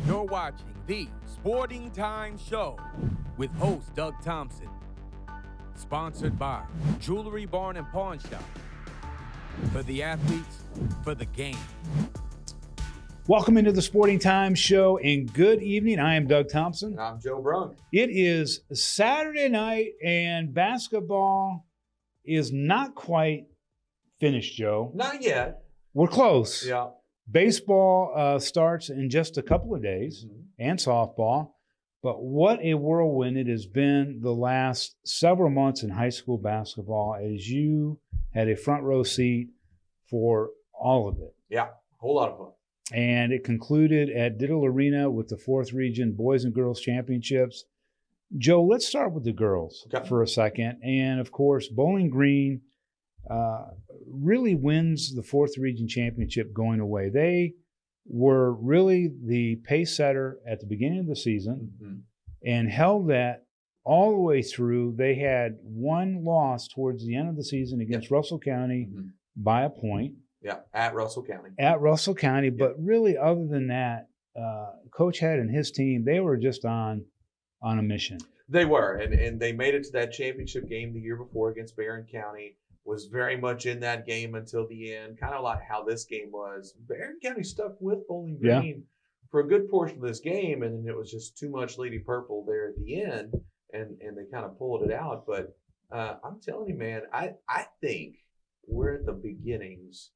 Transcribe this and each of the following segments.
You're watching the Sporting Time Show with host Doug Thompson. Sponsored by Jewelry Barn and Pawn Shop. For the athletes, for the game. Welcome into the Sporting Time Show and good evening. I am Doug Thompson. And I'm Joe Brunk. It is Saturday night and basketball is not quite finished, Joe. Not yet. We're close. Yeah. Baseball starts in just a couple of days and softball. But what a whirlwind it has been the last several months in high school basketball as you had a front row seat for all of it. Yeah, a whole lot of fun. And it concluded at Diddle Arena with the 4th Region Boys and Girls Championships. Joe, let's start with the girls for a second. And, of course, Bowling Green really wins the 4th Region Championship going away. They were really the pace setter at the beginning of the season and held that all the way through. They had one loss towards the end of the season against Russell County by a point. Yeah, at Russell County. At Russell County, but really other than that, Coach Head and his team, they were just on a mission. They were, and they made it to that championship game the year before against Barron County. Was very much in that game until the end, kind of like how this game was. Barron County stuck with Bowling Green for a good portion of this game, and then it was just too much Lady Purple there at the end, and they kind of pulled it out. But I'm telling you, man, I think we're at the beginnings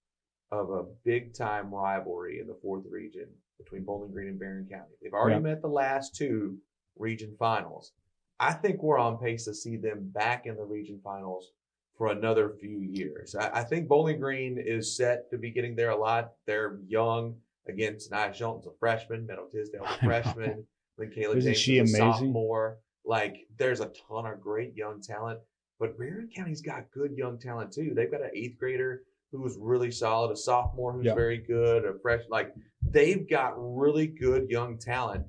of a big-time rivalry in the 4th Region between Bowling Green and Barron County. They've already met the last two region finals. I think we're on pace to see them back in the region finals for another few years. I think Bowling Green is set to be getting there a lot. They're young. Again, Tanaya Shelton's a freshman, Meadow Tisdale's a freshman, then Kayla James is a sophomore. Like, there's a ton of great young talent, but Barron County's got good young talent too. They've got an 8th grader who's really solid, a sophomore who's very good, a freshman. Like, they've got really good young talent.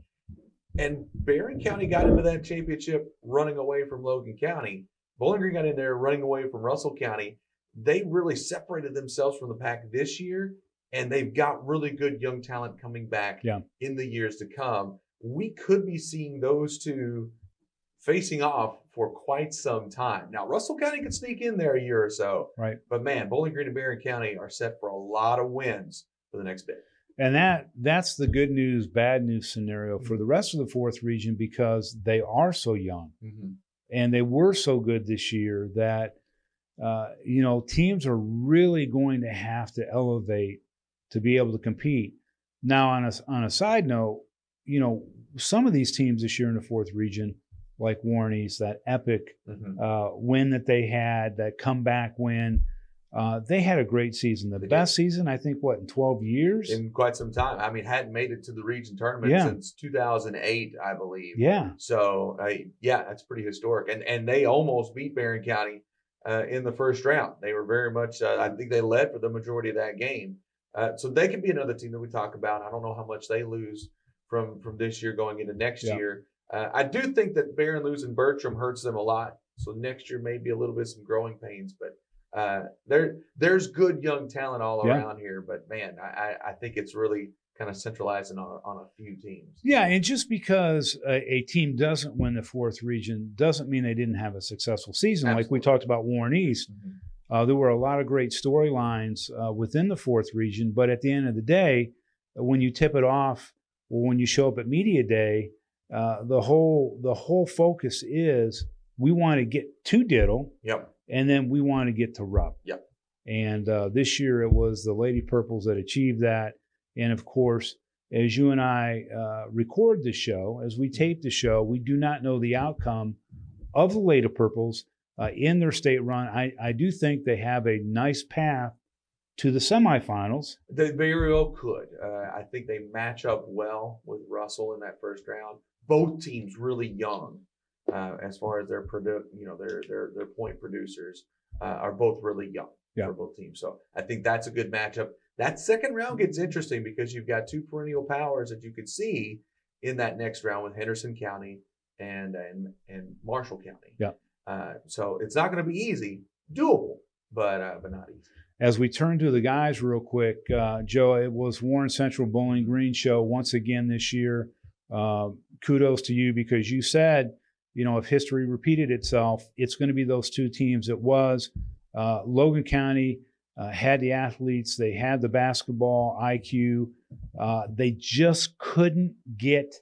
And Barron County got into that championship running away from Logan County. Bowling Green got in there running away from Russell County. They really separated themselves from the pack this year, and they've got really good young talent coming back in the years to come. We could be seeing those two facing off for quite some time. Now, Russell County could sneak in there a year or so. Right. But, man, Bowling Green and Barron County are set for a lot of wins for the next bit. And that's the good news, bad news scenario for the rest of the 4th Region because they are so young. And they were so good this year that, teams are really going to have to elevate to be able to compete. Now, on a side note, some of these teams this year in the 4th Region, like Warney's, that epic win that they had, that comeback win, they had a great season. The best season, I think, in 12 years? In quite some time. I mean, hadn't made it to the region tournament since 2008, I believe. Yeah. So, that's pretty historic. And they almost beat Barron County in the first round. They were very much, I think they led for the majority of that game. So they could be another team that we talk about. I don't know how much they lose from this year going into next year. I do think that Barron losing Bertram hurts them a lot. So next year may be a little bit some growing pains, but there's good young talent all around here. But man, I think it's really kind of centralizing on a few teams. Yeah, and just because a team doesn't win the 4th Region doesn't mean they didn't have a successful season. Absolutely. Like we talked about Warren East. There were a lot of great storylines within the 4th Region, but at the end of the day, when you tip it off or when you show up at Media Day, the whole focus is we want to get to Diddle, and then we want to get to Rupp. And this year it was the Lady Purples that achieved that. And of course, as you and I record the show, as we tape the show, we do not know the outcome of the Lady Purples in their state run. I do think they have a nice path to the semifinals. They very well could. I think they match up well with Russell in that first round. Both teams really young, as far as their point producers are both really young for both teams. So I think that's a good matchup. That second round gets interesting because you've got two perennial powers that you could see in that next round with Henderson County and Marshall County. So it's not going to be easy, doable, but not easy. As we turn to the guys real quick, Joe, it was Warren Central Bowling Green show once again this year. Kudos to you, because you said, if history repeated itself, it's going to be those two teams. It was. Logan County had the athletes. They had the basketball IQ. They just couldn't get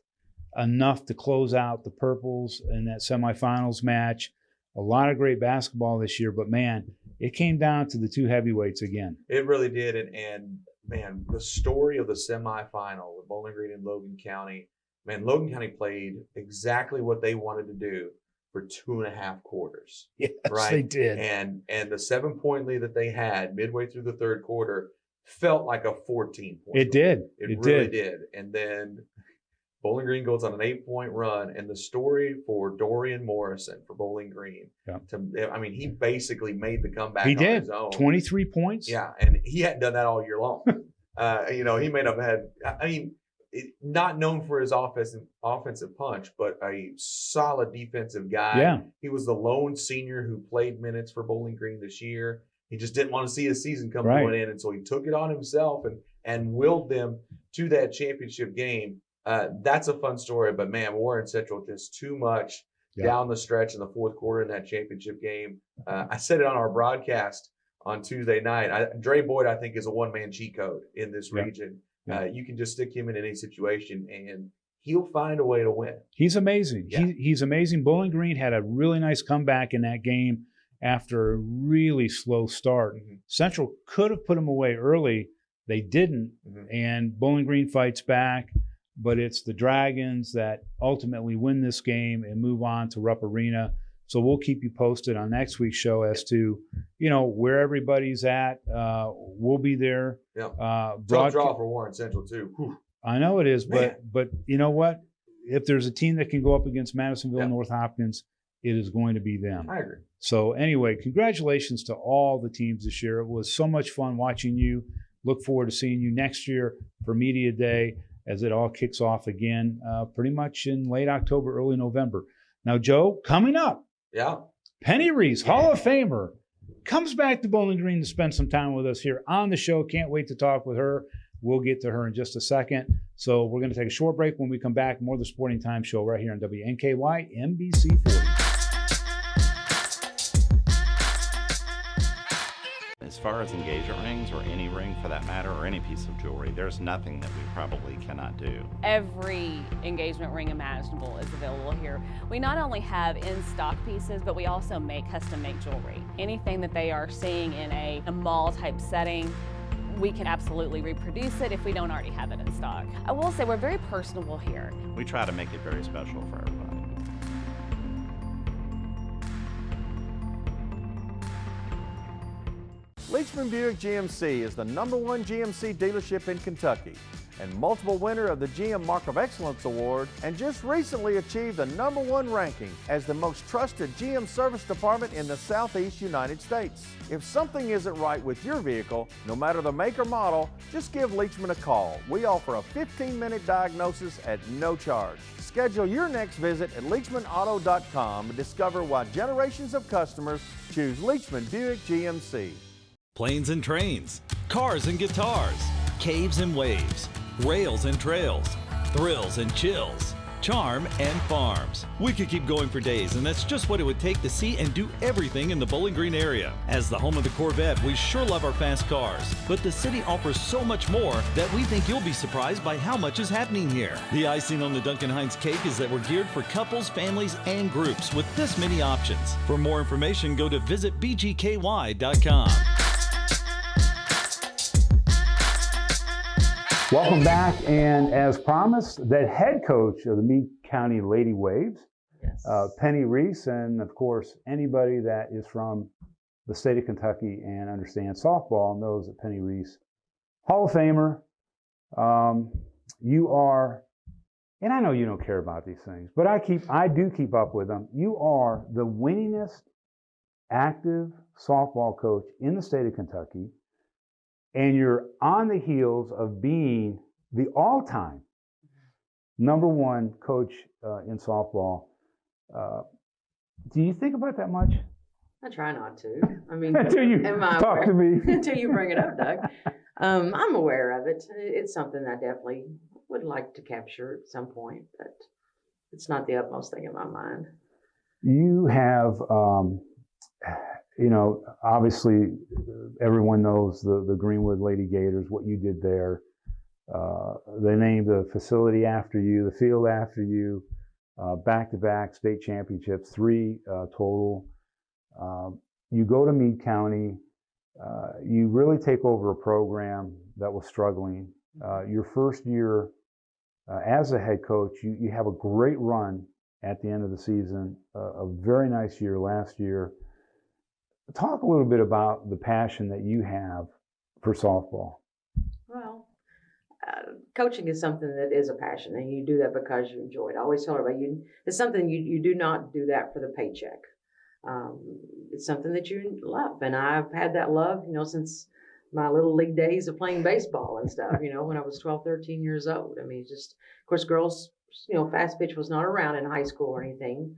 enough to close out the Purples in that semifinals match. A lot of great basketball this year, but man, it came down to the two heavyweights again. It really did. And man, the story of the semifinal with Bowling Green and Logan County, man, Logan County played exactly what they wanted to do for 2.5 quarters. Yes, right? They did. And the 7-point lead that they had midway through the third quarter felt like a 14-point It did. It really did. And then Bowling Green goes on an 8-point run, and the story for Dorian Morrison for Bowling Green, he basically made the comeback on his own. 23 points. Yeah, and he hadn't done that all year long. He may have had, not known for his offensive punch, but a solid defensive guy. Yeah. He was the lone senior who played minutes for Bowling Green this year. He just didn't want to see his season come to an end, and so he took it on himself and willed them to that championship game. That's a fun story, but man, Warren Central just too much down the stretch in the fourth quarter in that championship game. I said it on our broadcast on Tuesday night. Dre Boyd, I think, is a one-man cheat code in this region. You can just stick him in any situation, and he'll find a way to win. He's amazing. Yeah. He's amazing. Bowling Green had a really nice comeback in that game after a really slow start. Mm-hmm. Central could have put him away early. They didn't, and Bowling Green fights back. But it's the Dragons that ultimately win this game and move on to Rupp Arena. So we'll keep you posted on next week's show as to, where everybody's at. We'll be there. Yeah. Tough draw for Warren Central too. Whew. I know it is, but you know what? If there's a team that can go up against Madisonville, North Hopkins, it is going to be them. I agree. So anyway, congratulations to all the teams this year. It was so much fun watching you. Look forward to seeing you next year for Media Day, as it all kicks off again, pretty much in late October, early November. Now, Joe, coming up, Penny Reese, Hall of Famer, comes back to Bowling Green to spend some time with us here on the show. Can't wait to talk with her. We'll get to her in just a second. So we're going to take a short break. When we come back, more of the Sporting Time Show right here on WNKY NBC 40. As far as engagement rings, or any ring for that matter, or any piece of jewelry, there's nothing that we probably cannot do. Every engagement ring imaginable is available here. We not only have in-stock pieces, but we also make custom-made jewelry. Anything that they are seeing in a mall-type setting, we can absolutely reproduce it if we don't already have it in stock. I will say we're very personable here. We try to make it very special for everybody. Leachman Buick GMC is the #1 GMC dealership in Kentucky and multiple winner of the GM Mark of Excellence Award, and just recently achieved the #1 ranking as the most trusted GM service department in the Southeast United States. If something isn't right with your vehicle, no matter the make or model, just give Leachman a call. We offer a 15-minute diagnosis at no charge. Schedule your next visit at LeachmanAuto.com and discover why generations of customers choose Leachman Buick GMC. Planes and trains, cars and guitars, caves and waves, rails and trails, thrills and chills, charm and farms. We could keep going for days, and that's just what it would take to see and do everything in the Bowling Green area. As the home of the Corvette, we sure love our fast cars, but the city offers so much more that we think you'll be surprised by how much is happening here. The icing on the Duncan Hines cake is that we're geared for couples, families, and groups with this many options. For more information, go to visitbgky.com. Welcome back, and as promised, the head coach of the Meade County Lady Waves, Penny Reese, and of course, anybody that is from the state of Kentucky and understands softball knows that Penny Reese, Hall of Famer, you are, and I know you don't care about these things, but I do keep up with them. You are the winningest active softball coach in the state of Kentucky. And you're on the heels of being the all-time #1 coach in softball. Do you think about that much? I try not to. I mean, Until you talk to me. Until you bring it up, Doug. I'm aware of it. It's something I definitely would like to capture at some point, but it's not the utmost thing in my mind. You have, obviously everyone knows the Greenwood Lady Gators, what you did there. They named the facility after you, the field after you, back-to-back state championships, 3 total. You go to Meade County, you really take over a program that was struggling. Your first year as a head coach, you have a great run at the end of the season, a very nice year last year. Talk a little bit about the passion that you have for softball. Well, coaching is something that is a passion, and you do that because you enjoy it. I always tell everybody, it's something you do not do that for the paycheck. It's something that you love, and I've had that love, since my little league days of playing baseball and stuff, when I was 12, 13 years old. I mean, just, of course, girls, fast pitch was not around in high school or anything.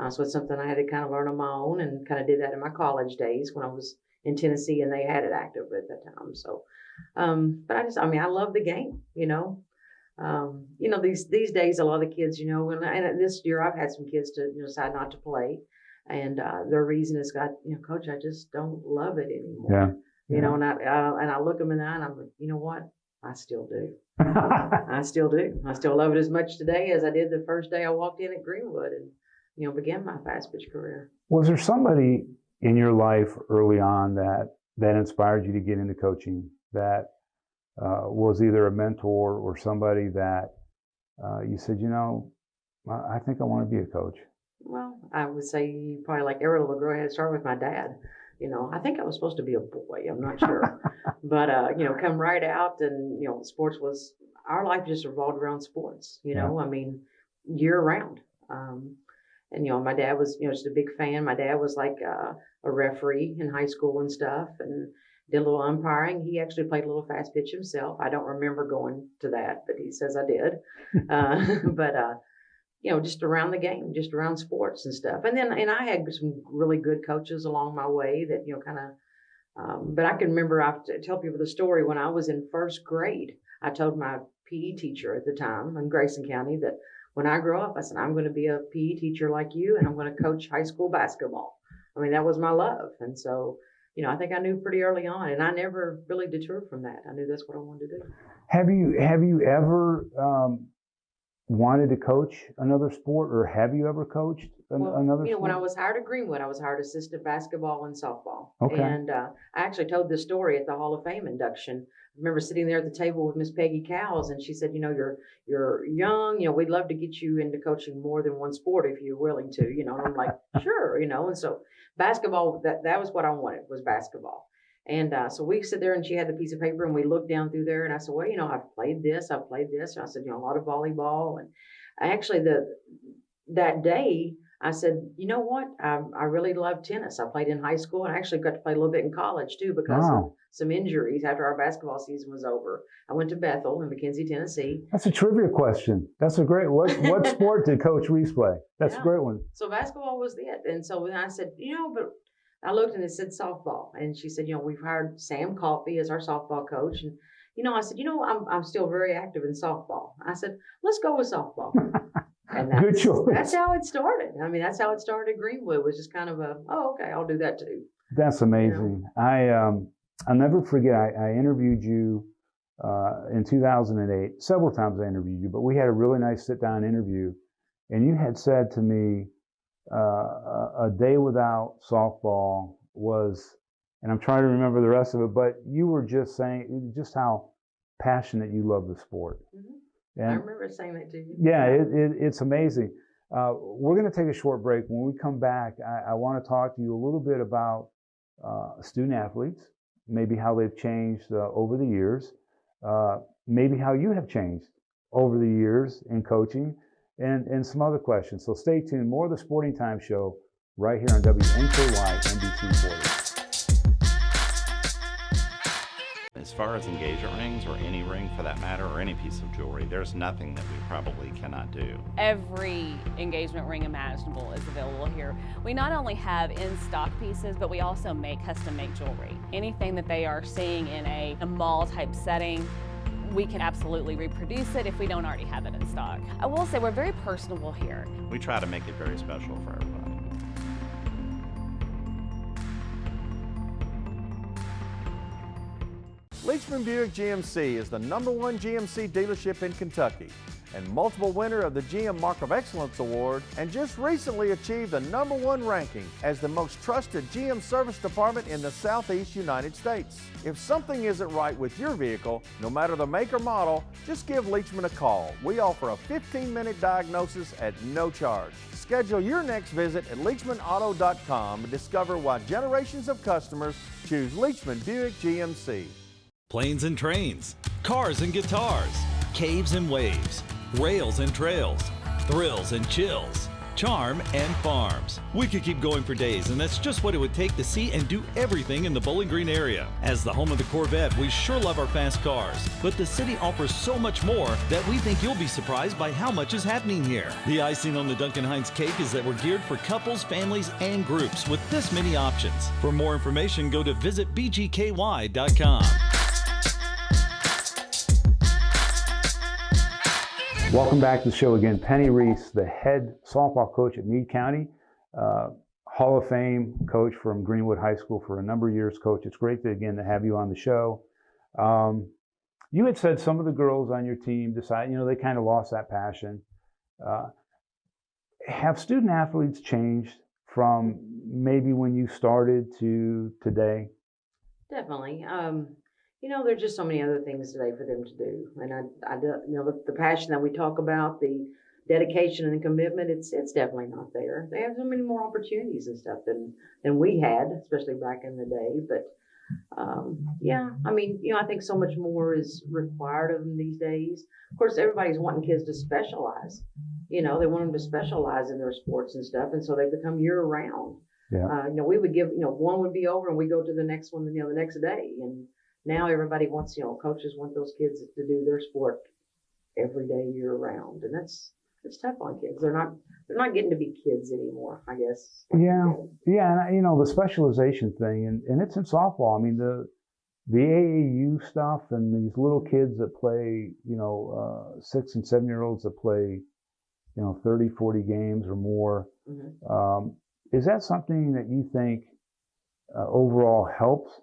So it's something I had to kind of learn on my own, and kind of did that in my college days when I was in Tennessee and they had it active at that time. So, but I love the game, these days, a lot of the kids, and this year I've had some kids to decide not to play. And their reason is, Coach, I just don't love it anymore. Yeah. And I look them in the eye and I'm like, you know what? I still do. I still do. I still love it as much today as I did the first day I walked in at Greenwood and, began my fast pitch career. Was there somebody in your life early on that inspired you to get into coaching, that was either a mentor or somebody that you said, I think I want to be a coach? Well, I would say probably like every little girl, I had to start with my dad. I think I was supposed to be a boy. I'm not sure. But, come right out and, sports was, our life just revolved around sports, year round. And, my dad was, just a big fan. My dad was like a referee in high school and stuff, and did a little umpiring. He actually played a little fast pitch himself. I don't remember going to that, but he says I did. Just around the game, just around sports and stuff. And I had some really good coaches along my way that, but I can remember, I tell people the story when I was in first grade. I told my PE teacher at the time in Grayson County that when I grow up, I said, I'm going to be a PE teacher like you, and I'm going to coach high school basketball. I mean, that was my love. And so, I think I knew pretty early on, and I never really deterred from that. I knew that's what I wanted to do. Have you ever wanted to coach another sport, or have you ever coached another sport? When I was hired at Greenwood, I was hired assistant basketball and softball. Okay. And I actually told this story at the Hall of Fame induction. I remember sitting there at the table with Miss Peggy Cowles, and she said, you're young, we'd love to get you into coaching more than one sport if you're willing to, and I'm like, sure, and so basketball, that was what I wanted, was basketball. And so we sit there, and she had the piece of paper, and we looked down through there, and I said, well, I've played this. And I said, a lot of volleyball. And I actually, that day, I said, you know what? I really love tennis. I played in high school, and I actually got to play a little bit in college too, because of some injuries after our basketball season was over. I went to Bethel in McKenzie, Tennessee. That's a trivia question. That's a great what sport did Coach Wheeze play? That's a great one. So basketball was it. And so I said, but I looked and it said softball. And she said, we've hired Sam Coffey as our softball coach. And, I said, I'm still very active in softball. I said, let's go with softball. And good choice. That's how it started. I mean, that's how it started at Greenwood, was just kind of okay, I'll do that too. That's amazing. I'll never forget, I interviewed you in 2008. Several times I interviewed you, but we had a really nice sit-down interview. And you had said to me, a day without softball was, and I'm trying to remember the rest of it, but you were just saying just how passionate you love the sport. Mm-hmm. And I remember saying that to you. Yeah, it's amazing. We're going to take a short break. When we come back, I want to talk to you a little bit about student athletes, maybe how they've changed over the years, maybe how you have changed over the years in coaching, and some other questions. So stay tuned. More of the Sporting Time Show right here on WNKY NBC 40. As far as engagement rings, or any ring for that matter, or any piece of jewelry, there's nothing that we probably cannot do. Every engagement ring imaginable is available here. We not only have in-stock pieces, but we also make custom-made jewelry. Anything that they are seeing in a mall-type setting, we can absolutely reproduce it if we don't already have it in stock. I will say we're very personable here. We try to make it very special for everybody. Leachman Buick GMC is the #1 GMC dealership in Kentucky and multiple winner of the GM Mark of Excellence Award, and just recently achieved the #1 ranking as the most trusted GM service department in the Southeast United States. If something isn't right with your vehicle, no matter the make or model, just give Leachman a call. We offer a 15-minute diagnosis at no charge. Schedule your next visit at LeachmanAuto.com and discover why generations of customers choose Leachman Buick GMC. Planes and trains, cars and guitars, caves and waves, rails and trails, thrills and chills, charm and farms. We could keep going for days, and that's just what it would take to see and do everything in the Bowling Green area. As the home of the Corvette, we sure love our fast cars, but the city offers so much more that we think you'll be surprised by how much is happening here. The icing on the Duncan Hines cake is that we're geared for couples, families, and groups with this many options. For more information, go to visitbgky.com. Welcome back to the show again. Penny Reese, the head softball coach at Meade County, Hall of Fame coach from Greenwood High School for a number of years. Coach, it's great to have you on the show. You had said some of the girls on your team decided, they kind of lost that passion. Have student athletes changed from maybe when you started to today? Definitely. There's just so many other things today for them to do. And the passion that we talk about, the dedication and the commitment, it's definitely not there. They have so many more opportunities and stuff than we had, especially back in the day. But I think so much more is required of them these days. Of course, everybody's wanting kids to specialize. They want them to specialize in their sports and stuff, and so they become year round. Yeah. We would give, one would be over and we go to the next one, the next day. And now everybody wants, coaches want those kids to do their sport every day, year round, and it's tough on kids. They're not getting to be kids anymore, I guess. Yeah, and the specialization thing, and it's in softball. I mean, the AAU stuff and these little kids that play, 6 and 7 year olds that play, 30, 40 games or more. Mm-hmm. Is that something that you think overall helps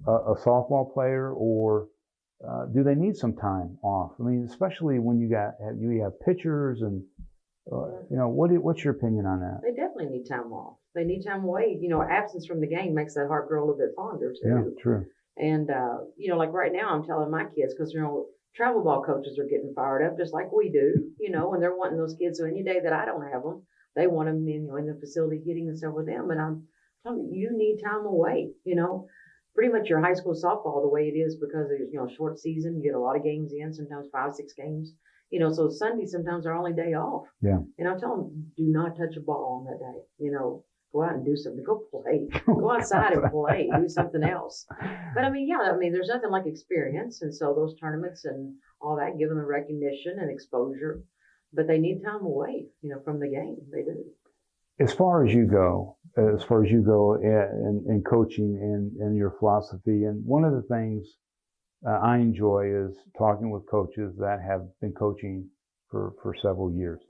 a softball player, or do they need some time off? I mean, especially when you have pitchers and what's your opinion on that? They definitely need time off. They need time away. Absence from the game makes that heart grow a little bit fonder too. Yeah, true. And like right now, I'm telling my kids, because travel ball coaches are getting fired up just like we do. And they're wanting those kids. So any day that I don't have them, they want them in the facility hitting and stuff with them. And I'm telling you, you need time away. Pretty much your high school softball the way it is, because there's short season, you get a lot of games in, sometimes 5, 6 games. So Sunday sometimes our only day off. Yeah. And I tell them, do not touch a ball on that day. Go out and do something. Go play. Go outside and play. Do something else. But there's nothing like experience, and so those tournaments and all that give them the recognition and exposure. But they need time away, from the game. They do. As far as you go in coaching and your philosophy, and one of the things I enjoy is talking with coaches that have been coaching for several years.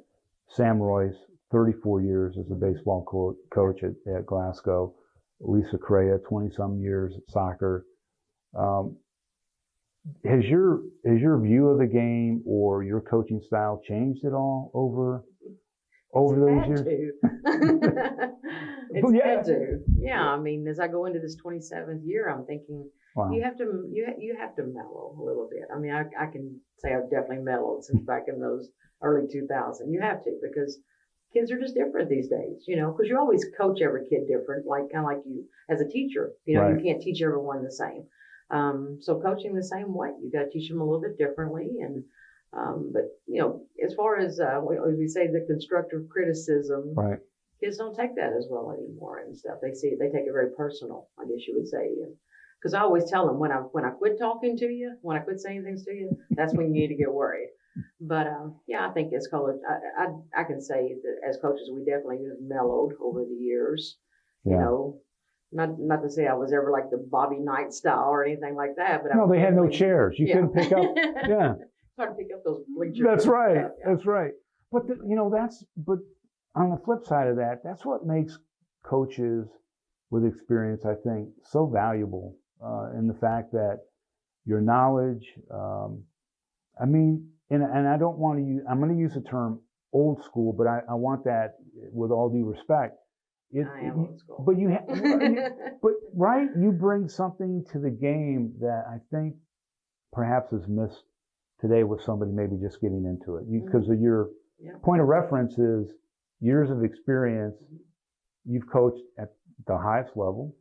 Sam Royce, 34 years as a baseball coach at Glasgow. Lisa Correa, 20-some years at soccer. Has your view of the game or your coaching style changed at all over those years? It's had to. Yeah, as I go into this 27th year, I'm thinking, wow. you have to mellow a little bit. I can say I've definitely mellowed since back in those early 2000s. You have to, because kids are just different these days, because you always coach every kid different, kind of like you as a teacher. Right. You can't teach everyone the same. So coaching the same way, you got to teach them a little bit differently. And but as far as we say, the constructive criticism, right. Kids don't take that as well anymore and stuff. They take it very personal, I guess you would say. And Because I always tell them when I quit talking to you, when I quit saying things to you, that's when you need to get worried. But yeah, I think as coach, I can say that as coaches, we definitely have mellowed over the years. Yeah. You know, not to say I was ever like the Bobby Knight style or anything like that, but no, they had no chairs. You couldn't pick up. Yeah, it's hard to pick up those bleachers. That's right. Yeah. That's right. But but on the flip side of that, that's what makes coaches with experience, I think, so valuable. In the fact that your knowledge. I mean, and I don't want to use. I'm going to use the term old school, but I want that with all due respect. I am old school. But you bring something to the game that I think perhaps is missed today with somebody maybe just getting into it. Because of your point of reference is years of experience. You've coached at the highest level,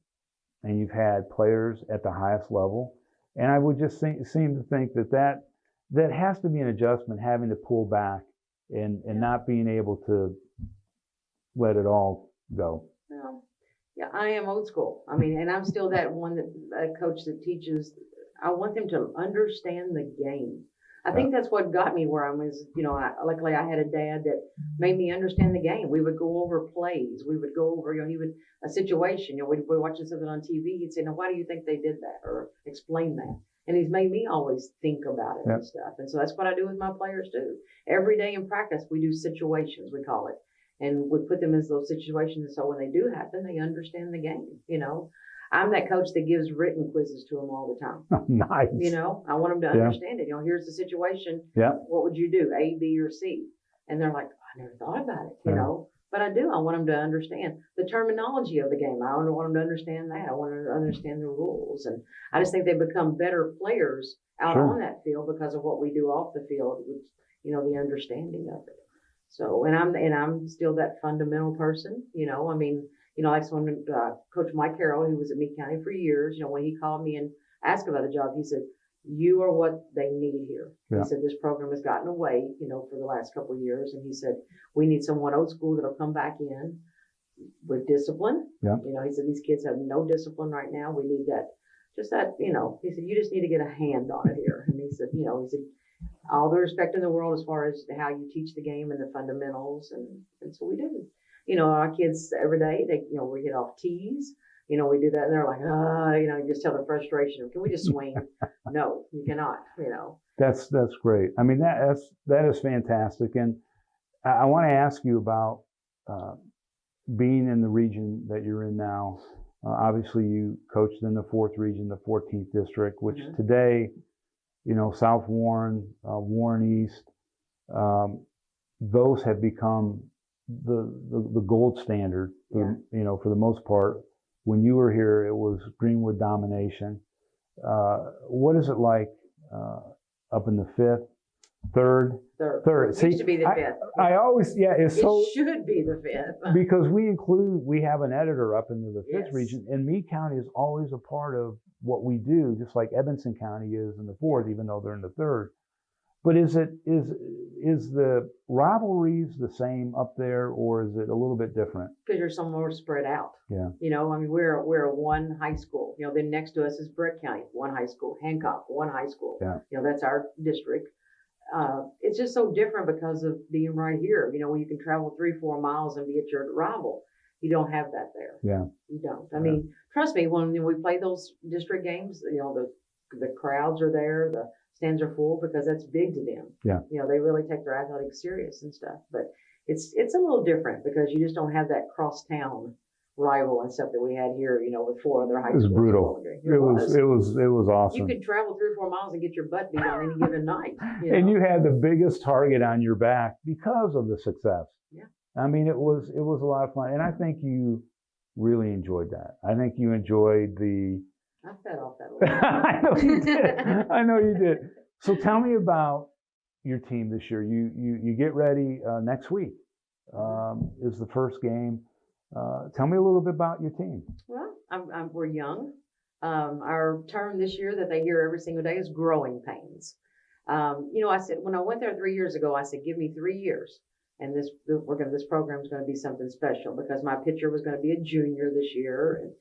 and you've had players at the highest level. And I would just seem to think that has to be an adjustment, having to pull back and not being able to let it all go. Well, yeah, I am old school. I mean, and I'm still that one coach that teaches. I want them to understand the game. I think that's what got me where I was. Luckily I had a dad that made me understand the game. We would go over plays. We would go over, a situation. We'd be watching something on TV. He'd say, "Now, why do you think they did that?" Or explain that. And he's made me always think about it and stuff. And so that's what I do with my players too. Every day in practice, we do situations, we call it. And we put them in those situations so when they do happen, they understand the game. I'm that coach that gives written quizzes to them all the time. Nice. I want them to understand it. Here's the situation. Yeah. What would you do? A, B, or C? And they're like, I never thought about it, But I do. I want them to understand the terminology of the game. I want them to understand that. I want them to understand the rules. And I just think they become better players out on that field because of what we do off the field, which, the understanding of it. So, and I'm still that fundamental person, like when Coach Mike Carroll, who was at Meade County for years, when he called me and asked about the job, he said, "You are what they need here." Yeah. He said, "This program has gotten away, for the last couple of years." And he said, "We need someone old school that'll come back in with discipline." Yeah. He said, "These kids have no discipline right now. We need that, he said, "You just need to get a hand on it here." And he said, "All the respect in the world as far as how you teach the game and the fundamentals." And so we do. Our kids every day, we get off tees. We do that, and they're like, you just tell the frustration. Can we just swing? No, you cannot. That's great. I mean, that is fantastic. And I want to ask you about being in the region that you're in now. Obviously, you coached in the 4th region, the 14th district, which today, South Warren, Warren East, those have become the gold standard. For the most part. When you were here, it was Greenwood domination. What is it like up in the 5th, 3rd? Third. It used to be the 5th. I always, it should be the 5th. Because we have an editor up into the 5th region, and Meade County is always a part of what we do, just like Evanston County is in the 4th, even though they're in the 3rd. But is the rivalries the same up there, or is it a little bit different? Because you're so more spread out. Yeah. We're a one high school. Then next to us is Brett County, one high school. Hancock, one high school. Yeah. That's our district. It's just so different because of being right here. When you can travel 3-4 miles and be at your rival. You don't have that there. Yeah. You don't. I mean, trust me, when we play those district games, the crowds are there, the stands are full because that's big to them. Yeah. They really take their athletics serious and stuff. But it's a little different because you just don't have that crosstown rival and stuff that we had here, with 4 other high schools. It was brutal. It was awesome. You could travel 3 or 4 miles and get your butt beat on any given night. And you had the biggest target on your back because of the success. Yeah. I mean, it was a lot of fun. And I think you really enjoyed that. I think you enjoyed I fed off that a little bit. I know you did. I know you did. So tell me about your team this year. You get ready next week. Is the first game. Tell me a little bit about your team. Well, we're young. Our term this year that they hear every single day is growing pains. I said when I went there 3 years ago, I said, give me 3 years, and this program is going to be something special because my pitcher was going to be a junior this year,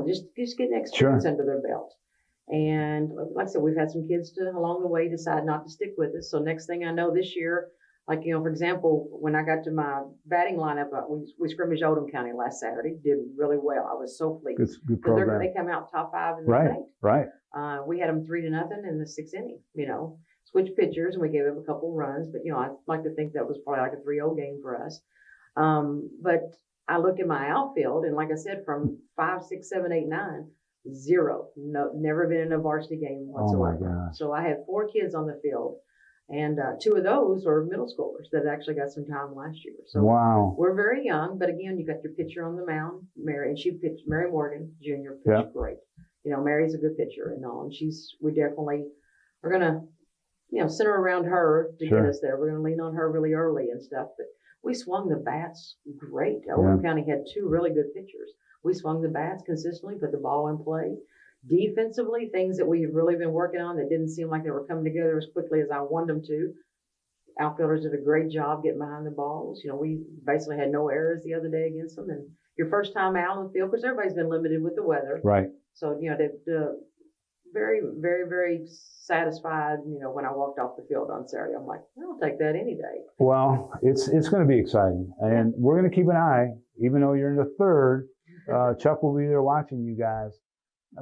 just getting experience under their belt. And like I said, we've had some kids along the way decide not to stick with us. So next thing I know this year, for example, when I got to my batting lineup, we scrimmaged Oldham County last Saturday, did really well. I was so pleased. Good program. They come out top 5 in the state. Right. We had them 3-0 in the 6th inning, switched pitchers and we gave up a couple runs, but I like to think that was probably like a 3-0 game for us. But I look at my outfield and like I said, from 5, 6, 7, 8, 9, 0. No, never been in a varsity game whatsoever. Oh my gosh. So I had 4 kids on the field. And 2 of those are middle schoolers that actually got some time last year. So wow. We're very young, but again, you got your pitcher on the mound, Mary, and she pitched. Mary Morgan Jr. pitched great. Mary's a good pitcher and all, and we definitely are gonna, center around her to get us there. We're gonna lean on her really early and stuff. But we swung the bats great. Oldham County had 2 really good pitchers. We swung the bats consistently, put the ball in play. Defensively, things that we've really been working on that didn't seem like they were coming together as quickly as I wanted them to. Outfielders did a great job getting behind the balls. We basically had no errors the other day against them. And your first time out on the field, because everybody's been limited with the weather. Right. So, they're very, very, very satisfied, when I walked off the field on Saturday. I'm like, I'll take that any day. Well, it's going to be exciting. And we're going to keep an eye, even though you're in the 3rd. Chuck will be there watching you guys.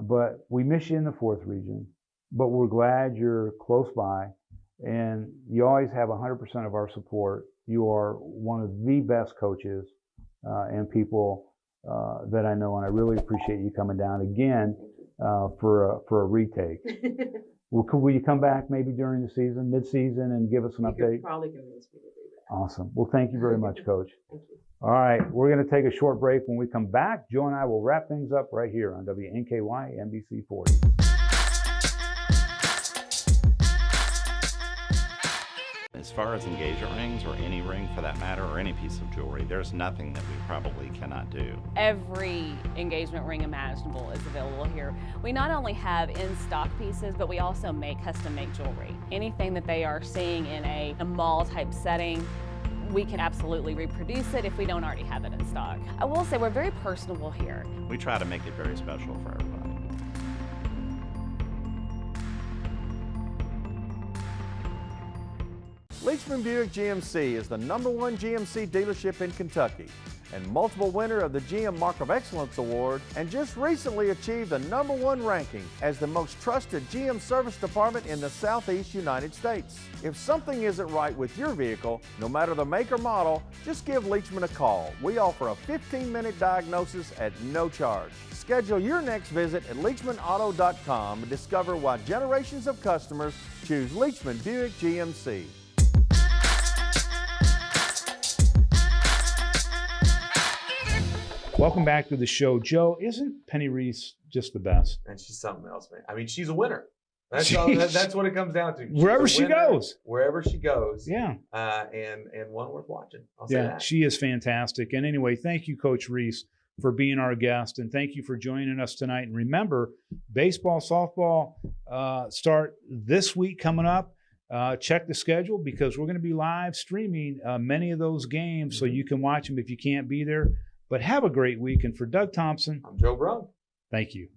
But we miss you in the 4th region, but we're glad you're close by, and you always have 100% of our support. You are one of the best coaches and people that I know, and I really appreciate you coming down again for a retake. Will you come back maybe during the season, mid-season, and give us an update? You could probably convince me to do that. Awesome. Well, thank you very much, Coach. Thank you. All right, we're going to take a short break. When we come back, Joe and I will wrap things up right here on WNKY NBC 40. As far as engagement rings, or any ring for that matter, or any piece of jewelry, there's nothing that we probably cannot do. Every engagement ring imaginable is available here. We not only have in-stock pieces, but we also make custom-made jewelry. Anything that they are seeing in a mall-type setting, we can absolutely reproduce it if we don't already have it in stock. I will say we're very personable here. We try to make it very special for everybody. Leachman Buick GMC is the #1 GMC dealership in Kentucky and multiple winner of the GM Mark of Excellence Award, and just recently achieved the #1 ranking as the most trusted GM service department in the Southeast United States. If something isn't right with your vehicle, no matter the make or model, just give Leachman a call. We offer a 15-minute diagnosis at no charge. Schedule your next visit at LeachmanAuto.com and discover why generations of customers choose Leachman Buick GMC. Welcome back to the show. Joe, isn't Penny Reese just the best? And she's something else, man. I mean, she's a winner. That's what it comes down to. She's wherever she goes. Wherever she goes. Yeah. And one worth watching. I'll say that. She is fantastic. And anyway, thank you, Coach Reese, for being our guest. And thank you for joining us tonight. And remember, baseball, softball start this week coming up. Check the schedule because we're going to be live streaming many of those games so you can watch them if you can't be there. But have a great week. And for Doug Thompson, I'm Joe Brunk. Thank you.